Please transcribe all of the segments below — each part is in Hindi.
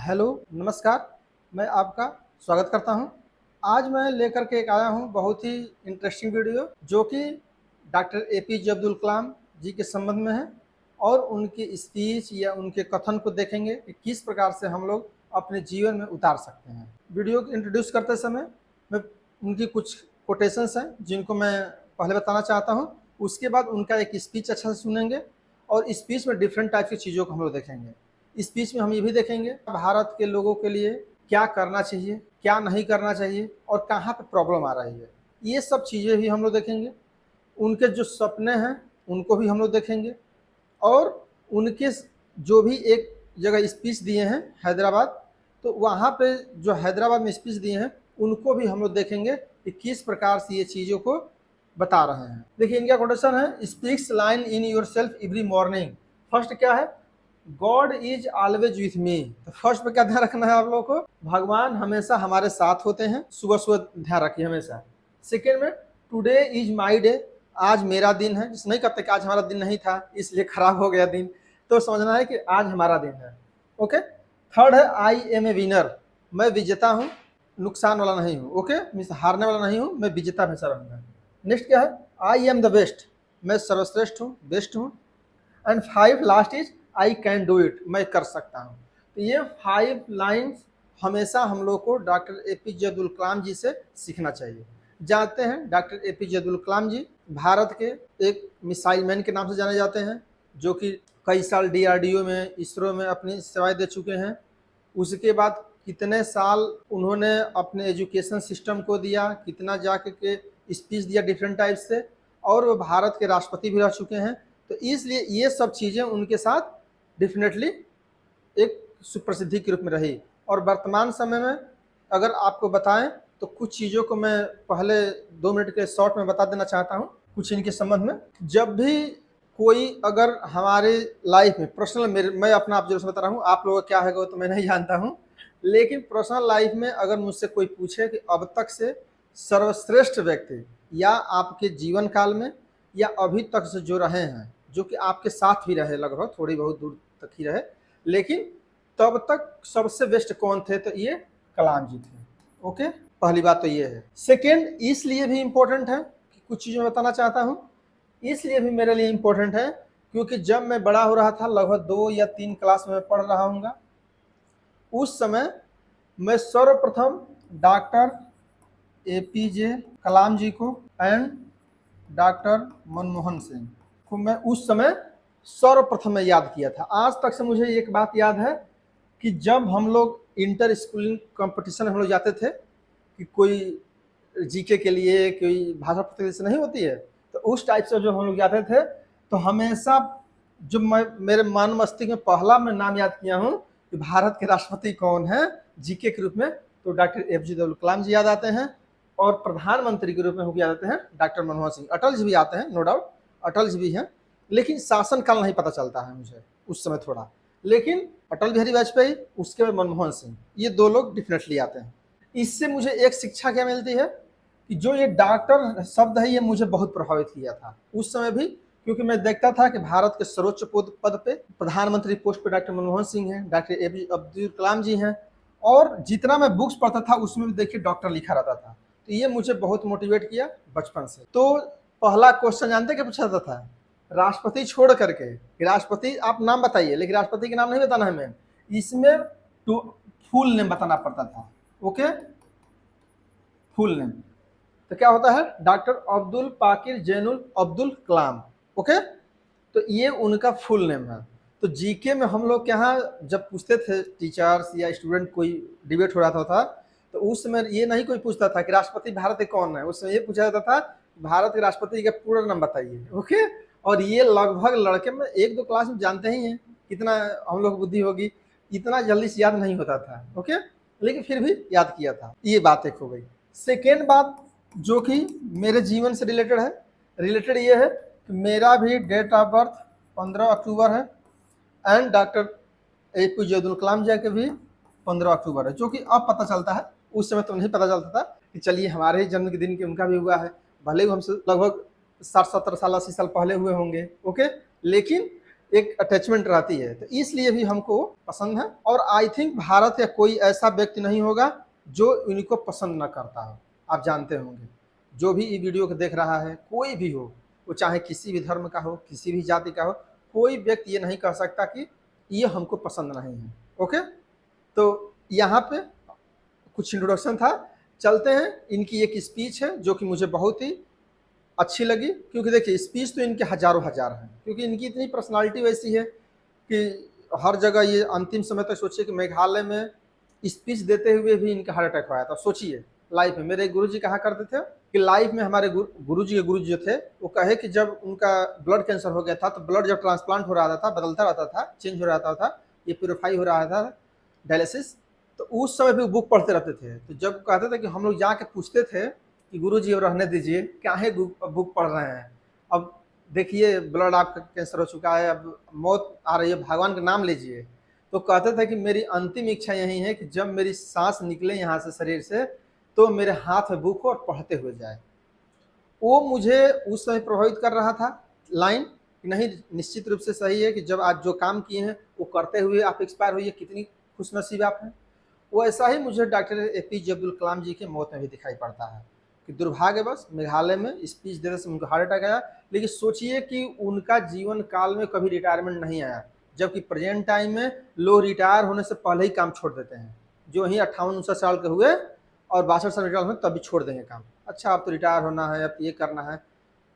हेलो, नमस्कार। मैं आपका स्वागत करता हूं। आज मैं लेकर के एक आया हूं बहुत ही इंटरेस्टिंग वीडियो जो कि डॉक्टर एपीजे अब्दुल कलाम जी के संबंध में है और उनकी स्पीच या उनके कथन को देखेंगे कि किस प्रकार से हम लोग अपने जीवन में उतार सकते हैं। वीडियो को इंट्रोड्यूस करते समय मैं उनकी कुछ कोटेशंस हैं जिनको मैं पहले बताना चाहता हूँ। उसके बाद उनका एक स्पीच अच्छा से सुनेंगे और स्पीच में डिफरेंट टाइप की चीज़ों को हम लोग देखेंगे। स्पीच में हम ये भी देखेंगे भारत के लोगों के लिए क्या करना चाहिए, क्या नहीं करना चाहिए और कहाँ पे प्रॉब्लम आ रही है। ये सब चीज़ें भी हम लोग देखेंगे। उनके जो सपने हैं उनको भी हम लोग देखेंगे और उनके जो भी एक जगह स्पीच दिए हैं हैदराबाद, तो वहाँ पे जो हैदराबाद में स्पीच दिए हैं उनको भी हम लोग देखेंगे कि किस प्रकार से ये चीज़ों को बता रहे हैं। देखिए इनका कोटेशन है, speaks line in your self every morning. First क्या है, God is always with me. तो फर्स्ट पे क्या ध्यान रखना है आप लोगों को, भगवान हमेशा हमारे साथ होते हैं, सुबह सुबह ध्यान रखिए हमेशा। सेकेंड में टुडे इज माई डे, आज मेरा दिन है। जिस नहीं कहते कि आज हमारा दिन नहीं था इसलिए खराब हो गया दिन, तो समझना है कि आज हमारा दिन है। ओके। थर्ड है आई एम ए विनर, मैं विजेता हूँ, नुकसान वाला नहीं हूँ। ओके, मीन्स हारने वाला नहीं हूँ, मैं विजेता हमेशा रहूँगा। नेक्स्ट क्या है, आई एम द बेस्ट, मैं सर्वश्रेष्ठ हूँ, बेस्ट हूँ। And five last is I can do it, मैं कर सकता हूँ। तो ये 5 लाइन्स हमेशा हम लोग को डॉक्टर एपीजे अब्दुल कलाम जी से सीखना चाहिए। जानते हैं डॉक्टर एपीजे अब्दुल कलाम जी भारत के एक मिसाइल मैन के नाम से जाने जाते हैं, जो कि कई साल डीआरडीओ में, इसरो में अपनी सेवाएं दे चुके हैं। उसके बाद कितने साल उन्होंने अपने एजुकेशन सिस्टम को दिया, कितना जाके के स्पीच दिया डिफरेंट टाइप से, और वो भारत के राष्ट्रपति भी रह चुके हैं। तो इसलिए ये सब चीज़ें उनके साथ डेफिनेटली एक सुप्रसिद्धि के रूप में रही। और वर्तमान समय में अगर आपको बताएं तो कुछ चीज़ों को मैं पहले 2 मिनट के शॉर्ट में बता देना चाहता हूं कुछ इनके संबंध में। जब भी कोई अगर हमारे लाइफ में पर्सनल, मैं अपना ऑब्जर्वेशन बता रहा हूँ, आप लोगों का क्या है तो मैं नहीं जानता हूँ, लेकिन पर्सनल लाइफ में अगर मुझसे कोई पूछे कि अब तक से सर्वश्रेष्ठ व्यक्ति या आपके जीवन काल में या अभी तक से जो रहे हैं, जो कि आपके साथ भी रहे, लगभग थोड़ी बहुत दूर तक ही रहे, लेकिन तब तक सबसे बेस्ट कौन थे, तो ये कलाम जी थे। ओके, पहली बात तो ये है। सेकेंड इसलिए भी इम्पोर्टेंट है कि कुछ चीज़ें बताना चाहता हूँ, इसलिए भी मेरे लिए इम्पोर्टेंट है क्योंकि जब मैं बड़ा हो रहा था, लगभग 2 या 3 क्लास में पढ़ रहा हूँगा, उस समय मैं सर्वप्रथम डॉक्टर एपीजे कलाम जी को एंड डॉक्टर मनमोहन सिंह को मैं उस समय सर्वप्रथम में याद किया था। आज तक से मुझे एक बात याद है कि जब हम लोग इंटर स्कूलिंग कंपटीशन हम लोग जाते थे कि कोई जीके के लिए, कोई भाषा प्रतियोगिता नहीं होती है, तो उस टाइप से जब हम लोग जाते थे तो हमेशा जो मैं मेरे मन मस्तिष्क में पहला मैं नाम याद किया हूँ कि भारत के राष्ट्रपति कौन है जीके के रूप में, तो डॉक्टर एपीजे अब्दुल कलाम जी याद आते हैं। और प्रधानमंत्री के रूप में हो याद आते हैं डॉक्टर मनमोहन सिंह। अटल जी भी आते हैं, नो डाउट अटल जी भी हैं, लेकिन शासनकाल नहीं पता चलता है मुझे उस समय थोड़ा। लेकिन अटल बिहारी वाजपेयी, उसके बाद मनमोहन सिंह, ये 2 लोग डेफिनेटली आते हैं। इससे मुझे एक शिक्षा क्या मिलती है कि जो ये डॉक्टर शब्द है ये मुझे बहुत प्रभावित किया था उस समय भी, क्योंकि मैं देखता था कि भारत के सर्वोच्च पद पे प्रधानमंत्री पोस्ट पे डॉक्टर मनमोहन सिंह हैं, डॉक्टर एपीजे अब्दुल कलाम जी हैं, और जितना मैं बुक्स पढ़ता था उसमें भी देखिए डॉक्टर लिखा रहता था। तो ये मुझे बहुत मोटिवेट किया बचपन से। तो पहला क्वेश्चन जानते क्या पूछा जाता था, राष्ट्रपति छोड़ करके, राष्ट्रपति आप नाम बताइए, लेकिन राष्ट्रपति के नाम नहीं बताना है मैम, इसमें तो फुल नेम बताना पड़ता था। ओके, फुल नेम तो क्या होता है, डॉक्टर अब्दुल पाकिर जैनुल अब्दुल कलाम। ओके, तो ये उनका फुल नेम है। तो जीके में हम लोग के यहाँ जब पूछते थे टीचर्स या स्टूडेंट, कोई डिबेट हो रहा था तो उस समय ये नहीं कोई पूछता था कि राष्ट्रपति भारत के कौन है, उस समय ये पूछा जाता था भारत के राष्ट्रपति का पूरा नाम बताइए। ओके, और ये लगभग लड़के में 1-2 क्लास में जानते ही हैं, कितना हम लोग बुद्धि होगी, इतना जल्दी से याद नहीं होता था। ओके, लेकिन फिर भी याद किया था। ये बात एक हो गई। सेकेंड बात जो कि मेरे जीवन से रिलेटेड ये है कि मेरा भी डेट ऑफ बर्थ 15 अक्टूबर है and doctor APJ Abdul Kalam जी के भी 15 अक्टूबर है, जो कि अब पता चलता है, उस समय तो नहीं पता चलता था कि चलिए हमारे ही जन्म के दिन के उनका भी हुआ है, भले ही हमसे लगभग 60-70 साल 80 साल पहले हुए होंगे। ओके, लेकिन एक अटैचमेंट रहती है, तो इसलिए भी हमको पसंद है। और आई थिंक भारत या कोई ऐसा व्यक्ति नहीं होगा जो इनको पसंद न करता हो। आप जानते होंगे, जो भी ये वीडियो को देख रहा है, कोई भी हो, वो चाहे किसी भी धर्म का हो, किसी भी जाति का हो, कोई व्यक्ति ये नहीं कह सकता कि ये हमको पसंद नहीं है। ओके, तो यहाँ पे कुछ इंट्रोडक्शन था, चलते हैं। इनकी एक स्पीच है जो कि मुझे बहुत ही अच्छी लगी, क्योंकि देखिए स्पीच तो इनके हजारों हजार हैं, क्योंकि इनकी इतनी पर्सनालिटी वैसी है कि हर जगह ये अंतिम समय तक सोचिए कि मेघालय में स्पीच देते हुए भी इनका हार्ट अटैक आया था। सोचिए लाइफ में, मेरे गुरुजी कहा करते थे कि लाइफ में हमारे गुरुजी के गुरुजी जो थे वो कहे कि जब उनका ब्लड कैंसर हो गया था, तो ब्लड जब ट्रांसप्लांट हो रहा था, बदलता रहता था, चेंज हो रहा था, ये प्योरीफाई हो रहा था, डायलिसिस, तो उस समय भी बुक पढ़ते रहते थे। तो जब कहते थे कि हम लोग जाके पूछते थे कि गुरुजी अब रहने दीजिए, क्या है बुक पढ़ रहे हैं, अब देखिए ब्लड आपका कैंसर हो चुका है, अब मौत आ रही है, भगवान का नाम लीजिए। तो कहते थे कि मेरी अंतिम इच्छा यही है कि जब मेरी सांस निकले यहाँ से शरीर से, तो मेरे हाथ में बुक हो और पढ़ते हुए जाए। वो मुझे उस समय प्रभावित कर रहा था लाइन, नहीं निश्चित रूप से सही है कि जब आप जो काम किए हैं वो करते हुए आप एक्सपायर हुई, कितनी खुशनसीब आप हैं। वो ऐसा ही मुझे डॉक्टर एपीजे अब्दुल कलाम जी की मौत में भी दिखाई पड़ता है कि दुर्भाग्यवश मेघालय में स्पीच देने से उनको हार्ट अटैक आया। लेकिन सोचिए कि उनका जीवन काल में कभी रिटायरमेंट नहीं आया, जबकि प्रेजेंट टाइम में लोग रिटायर होने से पहले ही काम छोड़ देते हैं। जो ही 58-59 साल के हुए और 62 साल रिटायर हुए तभी छोड़ देंगे काम। अच्छा अब तो रिटायर होना है, अब ये करना है।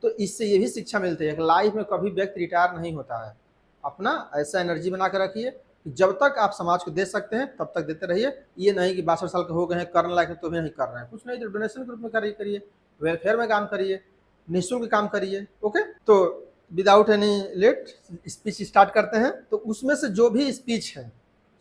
तो इससे ये भी शिक्षा मिलती है कि लाइफ में कभी व्यक्ति रिटायर नहीं होता है। अपना ऐसा एनर्जी बना कर रखिए कि जब तक आप समाज को दे सकते हैं तब तक देते रहिए। ये नहीं कि 62 साल के हो गए हैं, करने लायक है तो भी नहीं कर रहे हैं, कुछ नहीं तो डोनेशन ग्रुप में करिए, वेलफेयर में काम करिए, निःशुल्क काम करिए। ओके, तो without any late speech start करते हैं। तो उसमें से जो भी स्पीच है,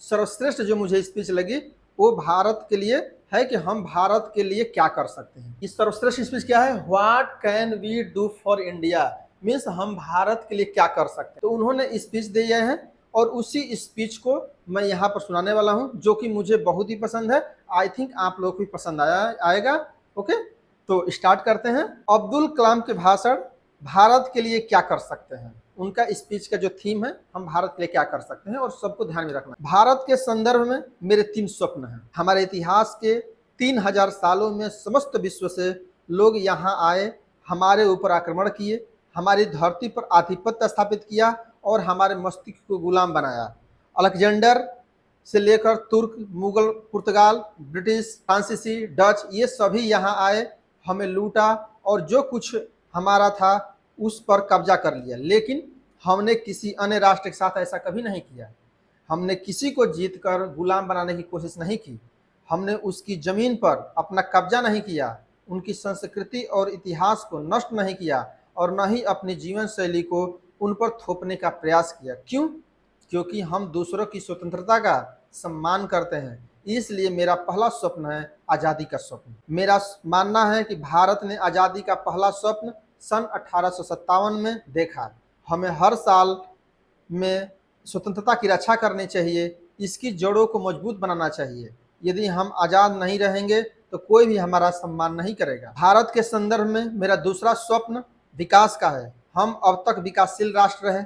सर्वश्रेष्ठ जो मुझे स्पीच लगी वो भारत के लिए है कि हम भारत के लिए क्या कर सकते हैं। इस सर्वश्रेष्ठ स्पीच क्या है, what can we do for India, means हम भारत के लिए क्या कर सकते हैं। तो उन्होंने स्पीच दिए हैं और उसी स्पीच को मैं यहाँ पर सुनाने वाला हूँ, जो कि मुझे बहुत ही पसंद है। आई थिंक आप लोग को भी पसंद आएगा। ओके, तो स्टार्ट करते हैं। अब्दुल कलाम के भाषण, भारत के लिए क्या कर सकते हैं। उनका स्पीच का जो थीम है, हम भारत के लिए क्या कर सकते हैं, और सबको ध्यान में रखना। भारत के संदर्भ में मेरे 3 स्वप्न हैं। हमारे इतिहास के 3000 सालों में समस्त विश्व से लोग यहाँ आए, हमारे ऊपर आक्रमण किए, हमारी धरती पर आधिपत्य स्थापित किया और हमारे मस्तिष्क को गुलाम बनाया। अलेक्जेंडर से लेकर तुर्क, मुगल, पुर्तगाल, ब्रिटिश, फ्रांसीसी, डच, ये सभी यहाँ आए, हमें लूटा और जो कुछ हमारा था उस पर कब्जा कर लिया। लेकिन हमने किसी अन्य राष्ट्र के साथ ऐसा कभी नहीं किया। हमने किसी को जीतकर गुलाम बनाने की कोशिश नहीं की। हमने उसकी जमीन पर अपना कब्जा नहीं किया, उनकी संस्कृति और इतिहास को नष्ट नहीं किया और न ही अपनी जीवन शैली को उन पर थोपने का प्रयास किया। क्यों? क्योंकि हम दूसरों की स्वतंत्रता का सम्मान करते हैं। इसलिए मेरा पहला स्वप्न है आज़ादी का स्वप्न। मेरा मानना है कि भारत ने आज़ादी का पहला स्वप्न सन 1857 में देखा। हमें हर साल में स्वतंत्रता की रक्षा करनी चाहिए, इसकी जड़ों को मजबूत बनाना चाहिए। यदि हम आज़ाद नहीं रहेंगे तो कोई भी हमारा सम्मान नहीं करेगा। भारत के संदर्भ में मेरा दूसरा स्वप्न विकास का है। हम अब तक विकासशील राष्ट्र हैं,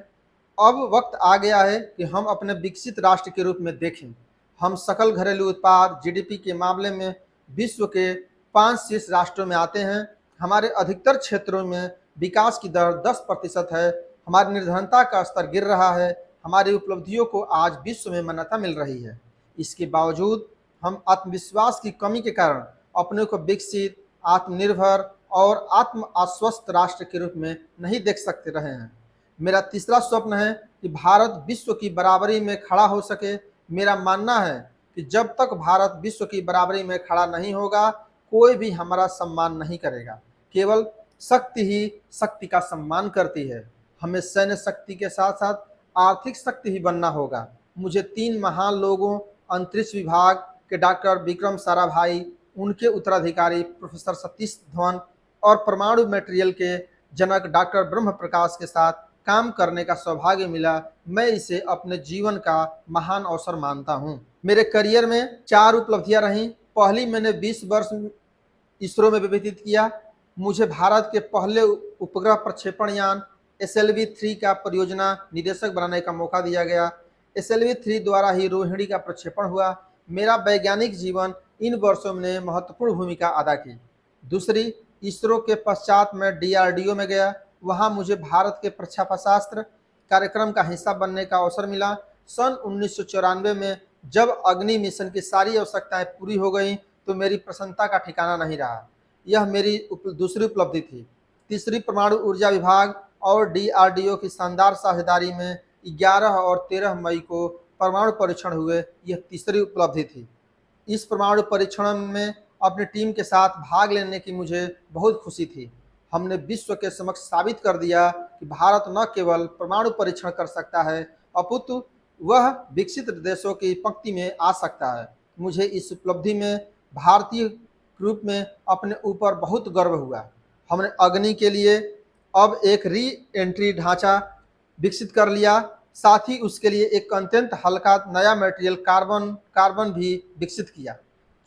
अब वक्त आ गया है कि हम अपने विकसित राष्ट्र के रूप में देखें। हम सकल घरेलू उत्पाद जीडीपी के मामले में विश्व के 5 शीर्ष राष्ट्रों में आते हैं। हमारे अधिकतर क्षेत्रों में विकास की दर 10% है। हमारी निर्धनता का स्तर गिर रहा है। हमारी उपलब्धियों को आज विश्व में मान्यता मिल रही है। इसके बावजूद हम आत्मविश्वास की कमी के कारण अपने को विकसित, आत्मनिर्भर और आत्म आश्वस्त राष्ट्र के रूप में नहीं देख सकते रहे हैं। मेरा तीसरा स्वप्न है कि भारत विश्व की बराबरी में खड़ा हो सके। मेरा मानना है कि जब तक भारत विश्व की बराबरी में खड़ा नहीं होगा, कोई भी हमारा सम्मान नहीं करेगा। केवल शक्ति ही शक्ति का सम्मान करती है। हमें सैन्य शक्ति के साथ साथ आर्थिक शक्ति ही बनना होगा। मुझे 3 महान लोगों, अंतरिक्ष विभाग के डॉक्टर विक्रम साराभाई, उनके उत्तराधिकारी प्रोफेसर सतीश धवन और परमाणु मटेरियल के जनक डॉक्टर ब्रह्म प्रकाश के साथ काम करने का सौभाग्य मिला। मैं इसे अपने जीवन का महान अवसर मानता हूँ। मेरे करियर में 4 उपलब्धियां रहीं। पहली, मैंने 20 वर्ष इसरो में व्यतीत किया। मुझे भारत के पहले उपग्रह प्रक्षेपण यान SLV-3 का परियोजना निदेशक बनाने का मौका दिया गया। SLV-3 द्वारा ही रोहिणी का प्रक्षेपण हुआ। मेरा वैज्ञानिक जीवन इन वर्षों में महत्वपूर्ण भूमिका अदा की। दूसरी, इसरो के पश्चात मैं DRDO में गया। वहाँ मुझे भारत के प्रक्षेपशास्त्र कार्यक्रम का हिस्सा बनने का अवसर मिला। सन 1994 में जब अग्नि मिशन की सारी आवश्यकताएं पूरी हो गई तो मेरी प्रसन्नता का ठिकाना नहीं रहा। यह मेरी दूसरी उपलब्धि थी। तीसरी, परमाणु ऊर्जा विभाग और DRDO की शानदार साझेदारी में 11 और 13 मई को परमाणु परीक्षण हुए। यह तीसरी उपलब्धि थी। इस परमाणु परीक्षण में अपनी टीम के साथ भाग लेने की मुझे बहुत खुशी थी। हमने विश्व के समक्ष साबित कर दिया कि भारत न केवल परमाणु परीक्षण कर सकता है अपितु वह विकसित देशों की पंक्ति में आ सकता है। मुझे इस उपलब्धि में भारतीय रूप में अपने ऊपर बहुत गर्व हुआ। हमने अग्नि के लिए अब एक री एंट्री ढांचा विकसित कर लिया, साथ ही उसके लिए एक अत्यंत हल्का नया मटेरियल कार्बन भी विकसित किया।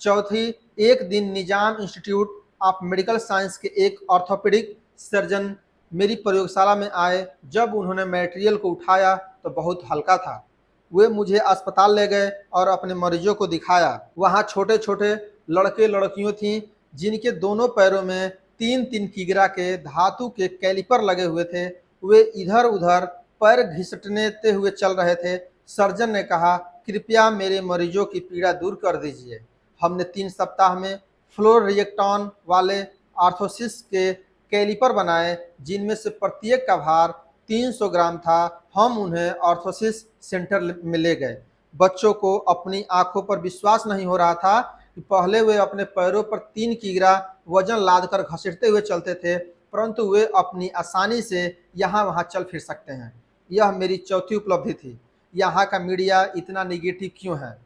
चौथी, एक दिन निजाम इंस्टीट्यूट ऑफ मेडिकल साइंस के एक ऑर्थोपेडिक सर्जन मेरी प्रयोगशाला में आए। जब उन्होंने मटेरियल को उठाया तो बहुत हल्का था। वे मुझे अस्पताल ले गए और अपने मरीजों को दिखाया। वहाँ छोटे छोटे लड़के लड़कियों थीं जिनके दोनों पैरों में 3-3 किग्रा के धातु के कैलिपर लगे हुए थे। वे इधर उधर पैर घिसटते हुए चल रहे थे। सर्जन ने कहा, कृपया मेरे मरीजों की पीड़ा दूर कर दीजिए। हमने 3 सप्ताह में फ्लोर रिएक्टॉन वाले आर्थोसिस के कैलिपर बनाए जिनमें से प्रत्येक का भार 300 ग्राम था। हम उन्हें ऑर्थोसिस सेंटर में ले गए। बच्चों को अपनी आंखों पर विश्वास नहीं हो रहा था कि पहले वे अपने पैरों पर 3 किग्रा वजन लाद कर घसीटते हुए चलते थे, परंतु वे अपनी आसानी से यहाँ वहाँ चल फिर सकते हैं। यह मेरी चौथी उपलब्धि थी। यहाँ का मीडिया इतना निगेटिव क्यों है?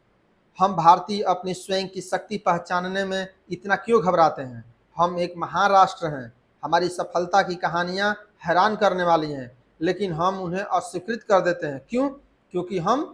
हम भारतीय अपनी स्वयं की शक्ति पहचानने में इतना क्यों घबराते हैं? हम एक महान राष्ट्र हैं। हमारी सफलता की कहानियाँ हैरान करने वाली हैं, लेकिन हम उन्हें अस्वीकृत कर देते हैं। क्यों? क्योंकि हम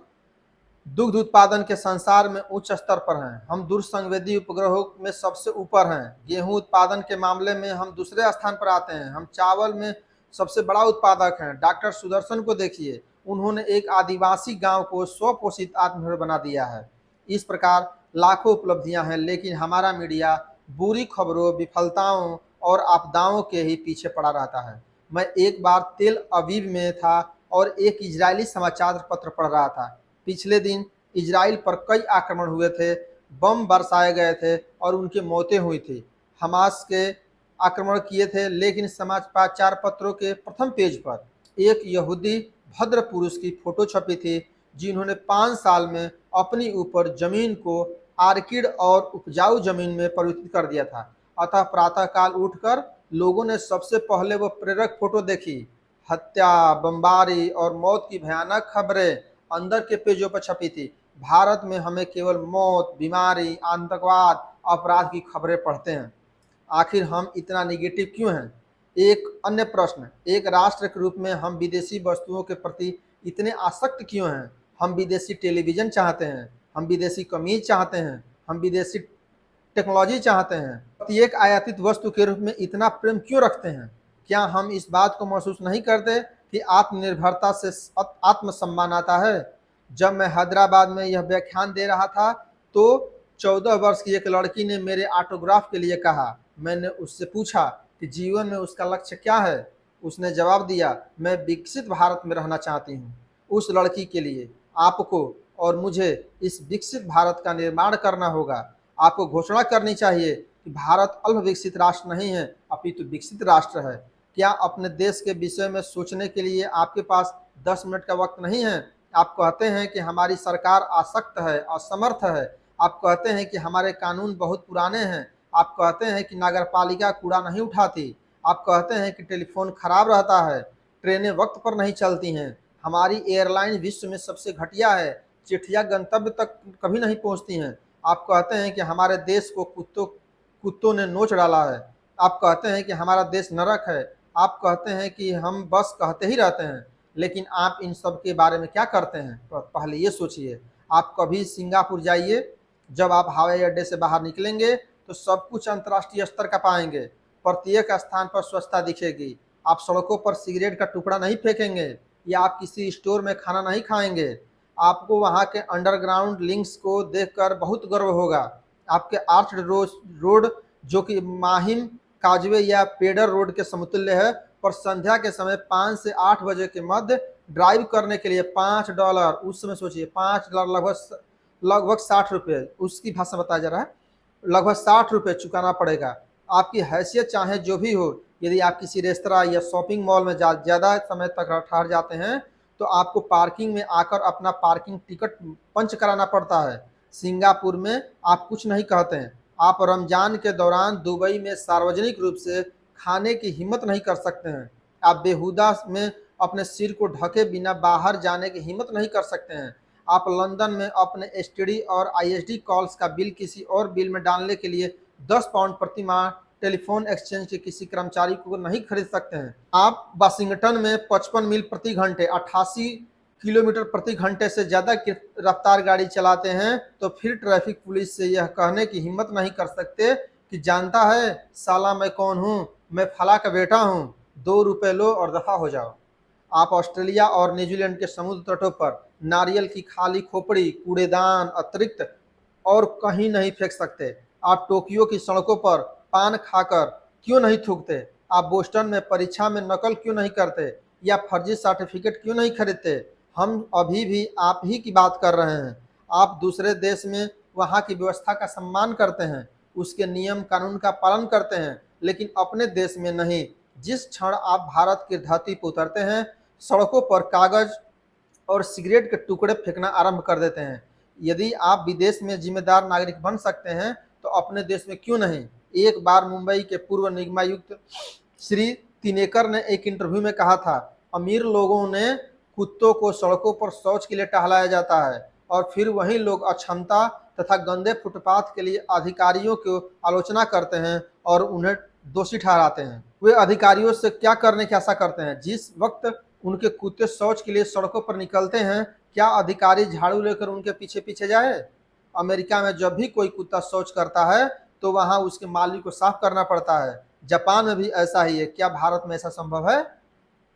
दुग्ध उत्पादन के संसार में उच्च स्तर पर हैं। हम दूरसंवेदी उपग्रहों में सबसे ऊपर हैं। गेहूं उत्पादन के मामले में हम दूसरे स्थान पर आते हैं। हम चावल में सबसे बड़ा उत्पादक हैं। डॉक्टर सुदर्शन को देखिए, उन्होंने एक आदिवासी गांव को स्वपोषित आत्मनिर्भर बना दिया है। इस प्रकार लाखों उपलब्धियां हैं, लेकिन हमारा मीडिया बुरी खबरों, विफलताओं और आपदाओं के ही पीछे पड़ा रहता है। मैं एक बार तेल अवीव में था और एक इजरायली समाचार पत्र पढ़ रहा था। पिछले दिन इजराइल पर कई आक्रमण हुए थे, बम बरसाए गए थे और उनकी मौतें हुई थी। हमास के आक्रमण किए थे, लेकिन समाचार पत्रों के प्रथम पेज पर एक यहूदी भद्र पुरुष की फोटो छपी थी जिन्होंने 5 साल में अपनी ऊपर जमीन को आर्किड और उपजाऊ जमीन में परिवर्तित कर दिया था। अतः प्रातःकाल उठकर लोगों ने सबसे पहले वो प्रेरक फोटो देखी। हत्या, बमबारी और मौत की भयानक खबरें अंदर के पेजों पर छपी थी। भारत में हमें केवल मौत, बीमारी, आतंकवाद, अपराध की खबरें पढ़ते हैं। आखिर हम इतना निगेटिव क्यों हैं? एक अन्य प्रश्न, एक राष्ट्र के रूप में हम विदेशी वस्तुओं के प्रति इतने आसक्त क्यों हैं? हम विदेशी टेलीविज़न चाहते हैं, हम विदेशी कमीज चाहते हैं, हम विदेशी टेक्नोलॉजी चाहते हैं। प्रत्येक आयातित वस्तु के रूप में इतना प्रेम क्यों रखते हैं? क्या हम इस बात को महसूस नहीं करते कि आत्मनिर्भरता से आत्मसम्मान आता है? जब मैं हैदराबाद में यह व्याख्यान दे रहा था तो 14 वर्ष की एक लड़की ने मेरे ऑटोग्राफ के लिए कहा। मैंने उससे पूछा कि जीवन में उसका लक्ष्य क्या है। उसने जवाब दिया, मैं विकसित भारत में रहना चाहती हूँ। उस लड़की के लिए आपको और मुझे इस विकसित भारत का निर्माण करना होगा। आपको घोषणा करनी चाहिए कि भारत अल्प विकसित राष्ट्र नहीं है अपितु विकसित राष्ट्र है। क्या अपने देश के विषय में सोचने के लिए आपके पास 10 मिनट का वक्त नहीं है? आप कहते हैं कि हमारी सरकार आसक्त है, असमर्थ है। आप कहते हैं कि हमारे कानून बहुत पुराने हैं। आप कहते हैं कि नगरपालिका कूड़ा नहीं उठाती। आप कहते हैं कि टेलीफोन खराब रहता है, ट्रेनें वक्त पर नहीं चलती हैं, हमारी एयरलाइन विश्व में सबसे घटिया है, चिट्ठियाँ गंतव्य तक कभी नहीं पहुँचती हैं। आप कहते हैं कि हमारे देश को कुत्तों ने नोच डाला है। आप कहते हैं कि हमारा देश नरक है। आप कहते हैं कि हम बस कहते ही रहते हैं, लेकिन आप इन सब के बारे में क्या करते हैं? तो पहले ये सोचिए। आप कभी सिंगापुर जाइए, जब आप हवाई अड्डे से बाहर निकलेंगे तो सब कुछ अंतर्राष्ट्रीय स्तर का पाएंगे। प्रत्येक स्थान पर स्वच्छता दिखेगी, आप सड़कों पर सिगरेट का टुकड़ा नहीं फेंकेंगे या आप किसी स्टोर में खाना नहीं खाएंगे। आपको वहाँ के अंडरग्राउंड लिंक्स को देखकर बहुत गर्व होगा। आपके आर्च रोड जो कि माहिम काजवे या पेडर रोड के समतुल्य है, पर संध्या के समय 5 से 8 बजे के मध्य ड्राइव करने के लिए $5, उस समय सोचिए $5 लगभग लगभग 60 रुपये, उसकी भाषा बताया जा रहा है, लगभग 60 रुपये चुकाना पड़ेगा। आपकी हैसियत चाहे जो भी हो, यदि आप किसी रेस्तरां या शॉपिंग मॉल में ज़्यादा समय तक ठहर जाते हैं तो आपको पार्किंग में आकर अपना पार्किंग टिकट पंच कराना पड़ता है। सिंगापुर में आप कुछ नहीं कहते हैं। आप रमजान के दौरान दुबई में सार्वजनिक रूप से खाने की हिम्मत नहीं कर सकते हैं। आप बेहुदा में अपने सिर को ढके बिना बाहर जाने की हिम्मत नहीं कर सकते हैं। आप लंदन में अपने एसटीडी और आईएसडी कॉल्स का बिल किसी और बिल में डालने के लिए 10 पाउंड प्रति माह टेलीफोन एक्सचेंज के किसी कर्मचारी को नहीं खरीद सकते हैं। आप वाशिंगटन में 55 मील प्रति घंटे 88 किलोमीटर प्रति घंटे से ज़्यादा की रफ्तार गाड़ी चलाते हैं तो फिर ट्रैफिक पुलिस से यह कहने की हिम्मत नहीं कर सकते कि जानता है साला मैं कौन हूँ, मैं फला का बेटा हूँ, 2 रुपये लो और दफ़ा हो जाओ। आप ऑस्ट्रेलिया और न्यूजीलैंड के समुद्र तटों पर नारियल की खाली खोपड़ी, कूड़ेदान अतिरिक्त और कहीं नहीं फेंक सकते। आप टोक्यो की सड़कों पर पान खाकर क्यों नहीं थूकते? आप बोस्टन में परीक्षा में नकल क्यों नहीं करते या फर्जी सर्टिफिकेट क्यों नहीं खरीदते? हम अभी भी आप ही की बात कर रहे हैं। आप दूसरे देश में वहाँ की व्यवस्था का सम्मान करते हैं, उसके नियम कानून का पालन करते हैं, लेकिन अपने देश में नहीं। जिस क्षण आप भारत की धरती पर उतरते हैं, सड़कों पर कागज और सिगरेट के टुकड़े फेंकना आरंभ कर देते हैं। यदि आप विदेश में जिम्मेदार नागरिक बन सकते हैं तो अपने देश में क्यों नहीं? एक बार मुंबई के पूर्व निगमायुक्त श्री तिनेकर ने एक इंटरव्यू में कहा था, अमीर लोगों ने कुत्तों को सड़कों पर शौच के लिए टहलाया जाता है और फिर वही लोग अक्षमता तथा गंदे फुटपाथ के लिए अधिकारियों की आलोचना करते हैं और उन्हें दोषी ठहराते हैं। वे अधिकारियों से क्या करने की आशा करते हैं? जिस वक्त उनके कुत्ते शौच के लिए सड़कों पर निकलते हैं, क्या अधिकारी झाड़ू लेकर उनके पीछे पीछे जाए? अमेरिका में जब भी कोई कुत्ता शौच करता है तो वहां उसके मालिक को साफ करना पड़ता है। जापान में भी ऐसा ही है। क्या भारत में ऐसा संभव है?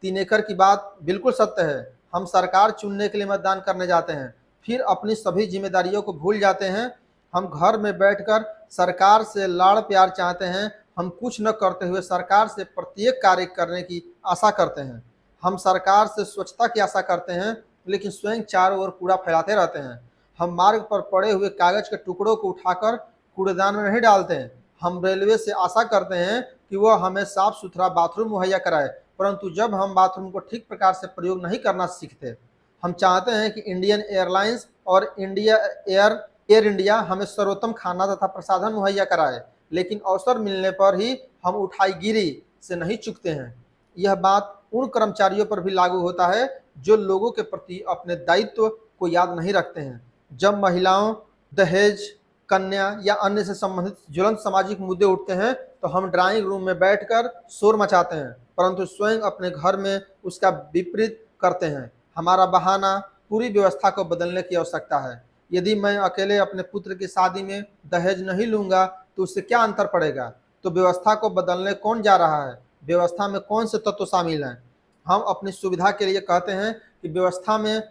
तिनेकर की बात बिल्कुल सत्य है। हम सरकार चुनने के लिए मतदान करने जाते हैं, फिर अपनी सभी जिम्मेदारियों को भूल जाते हैं। हम घर में बैठकर सरकार से लाड़ प्यार चाहते हैं। हम कुछ न करते हुए सरकार से प्रत्येक कार्य करने की आशा करते हैं। हम सरकार से स्वच्छता की आशा करते हैं, लेकिन स्वयं चारों ओर कूड़ा फैलाते रहते हैं। हम मार्ग पर पड़े हुए कागज के टुकड़ों को उठाकर कूड़ेदान में नहीं डालते हैं। हम रेलवे से आशा करते हैं कि वह हमें साफ सुथरा बाथरूम मुहैया कराए, परंतु जब हम बाथरूम को ठीक प्रकार से प्रयोग नहीं करना सीखते। हम चाहते हैं कि इंडियन एयरलाइंस और एयर इंडिया हमें सर्वोत्तम खाना तथा प्रसाधन मुहैया कराए, लेकिन अवसर मिलने पर ही हम उठाईगिरी से नहीं चूकते हैं। यह बात उन कर्मचारियों पर भी लागू होता है जो लोगों के प्रति अपने दायित्व को याद नहीं रखते हैं। जब महिलाओं, दहेज, कन्या या अन्य से संबंधित ज्वलंत सामाजिक मुद्दे उठते हैं तो हम ड्राइंग रूम में बैठकर शोर मचाते हैं, परंतु स्वयं अपने घर में उसका विपरीत करते हैं। हमारा बहाना पूरी व्यवस्था को बदलने की आवश्यकता है। यदि मैं अकेले अपने पुत्र की शादी में दहेज नहीं लूंगा तो उससे क्या अंतर पड़ेगा? तो व्यवस्था को बदलने कौन जा रहा है? व्यवस्था में कौन से तत्व शामिल हैं? हम अपनी सुविधा के लिए कहते हैं कि व्यवस्था में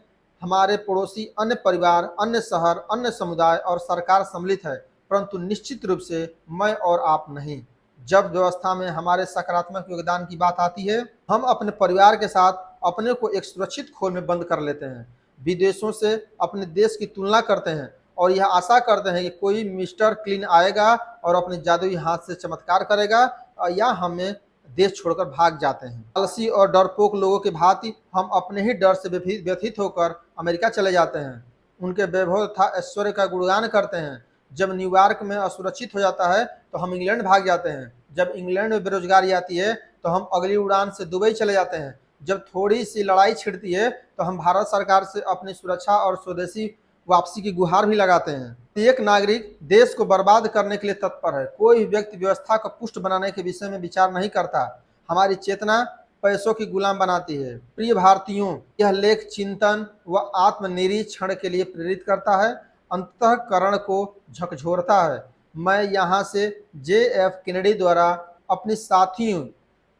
हमारे पड़ोसी, अन्य परिवार, अन्य शहर, अन्य समुदाय और सरकार सम्मिलित है, परंतु निश्चित रूप से मैं और आप नहीं। जब व्यवस्था में हमारे सकारात्मक योगदान की बात आती है, हम अपने परिवार के साथ अपने को एक सुरक्षित खोल में बंद कर लेते हैं, विदेशों से अपने देश की तुलना करते हैं और यह आशा करते हैं कि कोई मिस्टर क्लीन आएगा और अपने जादुई हाथ से चमत्कार करेगा या हमें देश छोड़कर भाग जाते हैं। आलसी और डरपोक लोगों की भांति हम अपने ही डर से व्यथित होकर अमेरिका चले जाते हैं, उनके वैभव तथा ऐश्वर्य का गुणगान करते हैं। जब न्यूयॉर्क में असुरक्षित हो जाता है तो हम इंग्लैंड भाग जाते हैं। जब इंग्लैंड में बेरोजगारी आती है तो हम अगली उड़ान से दुबई चले जाते हैं। जब थोड़ी सी लड़ाई छिड़ती है तो हम भारत सरकार से अपनी सुरक्षा और स्वदेशी वापसी की गुहार भी लगाते हैं। एक नागरिक देश को बर्बाद करने के लिए तत्पर है। कोई भी व्यक्ति व्यवस्था को पुष्ट बनाने के विषय में विचार नहीं करता। हमारी चेतना पैसों की गुलाम बनाती है। प्रिय भारतीयों, यह लेख चिंतन व आत्मनिरीक्षण के लिए प्रेरित करता है, अंतःकरण को झकझोरता है। मैं यहाँ से JF केनेडी द्वारा अपने साथियों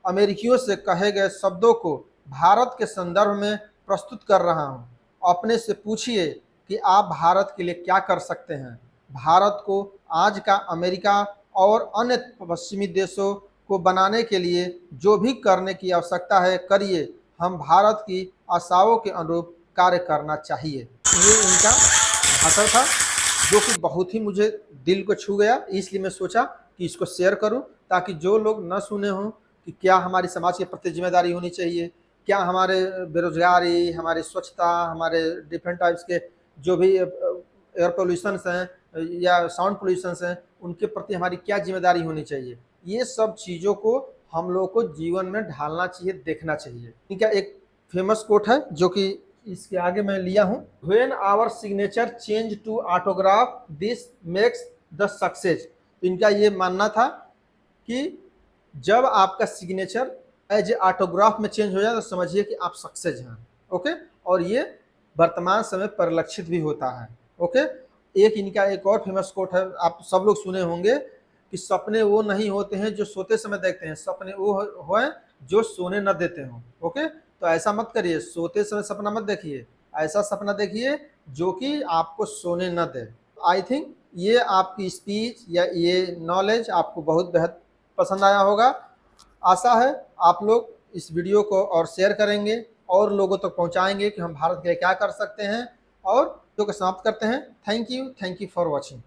अमेरिकियों से कहे गए शब्दों को भारत के संदर्भ में प्रस्तुत कर रहा हूँ। अपने से पूछिए कि आप भारत के लिए क्या कर सकते हैं। भारत को आज का अमेरिका और अन्य पश्चिमी देशों को बनाने के लिए जो भी करने की आवश्यकता है करिए। हम भारत की आशाओं के अनुरूप कार्य करना चाहिए। ये इनका भाषण था जो कि बहुत ही मुझे दिल को छू गया, इसलिए मैं सोचा कि इसको शेयर करूं ताकि जो लोग न सुने हों कि क्या हमारी समाज के प्रति जिम्मेदारी होनी चाहिए, क्या हमारे बेरोजगारी, हमारी स्वच्छता, हमारे डिफरेंट टाइप्स के जो भी एयर पोल्यूशंस हैं या साउंड पोल्यूशंस हैं, उनके प्रति हमारी क्या जिम्मेदारी होनी चाहिए। ये सब चीज़ों को हम लोग को जीवन में ढालना चाहिए, देखना चाहिए। इनका एक फेमस कोट है जो कि इसके आगे मैं लिया हूँ, when our signature change to autograph this makes the success. तो इनका ये मानना था कि जब आपका सिग्नेचर एज ए ऑटोग्राफ में चेंज हो जाए तो समझिए कि आप सक्सेस हैं। ओके, और ये वर्तमान समय परिलक्षित भी होता है। ओके, एक इनका एक और फेमस कोट है, आप सब लोग सुने होंगे कि सपने वो नहीं होते हैं जो सोते समय देखते हैं, सपने वो हों जो सोने न देते हों। ओके, तो ऐसा मत करिए, सोते समय सपना मत देखिए, ऐसा सपना देखिए जो कि आपको सोने न दे। आई थिंक ये आपकी स्पीच या ये नॉलेज आपको बहुत बेहद पसंद आया होगा। आशा है आप लोग इस वीडियो को और शेयर करेंगे और लोगों तक पहुंचाएंगे कि हम भारत के लिए क्या कर सकते हैं। और वीडियो को समाप्त करते हैं। Thank you for watching.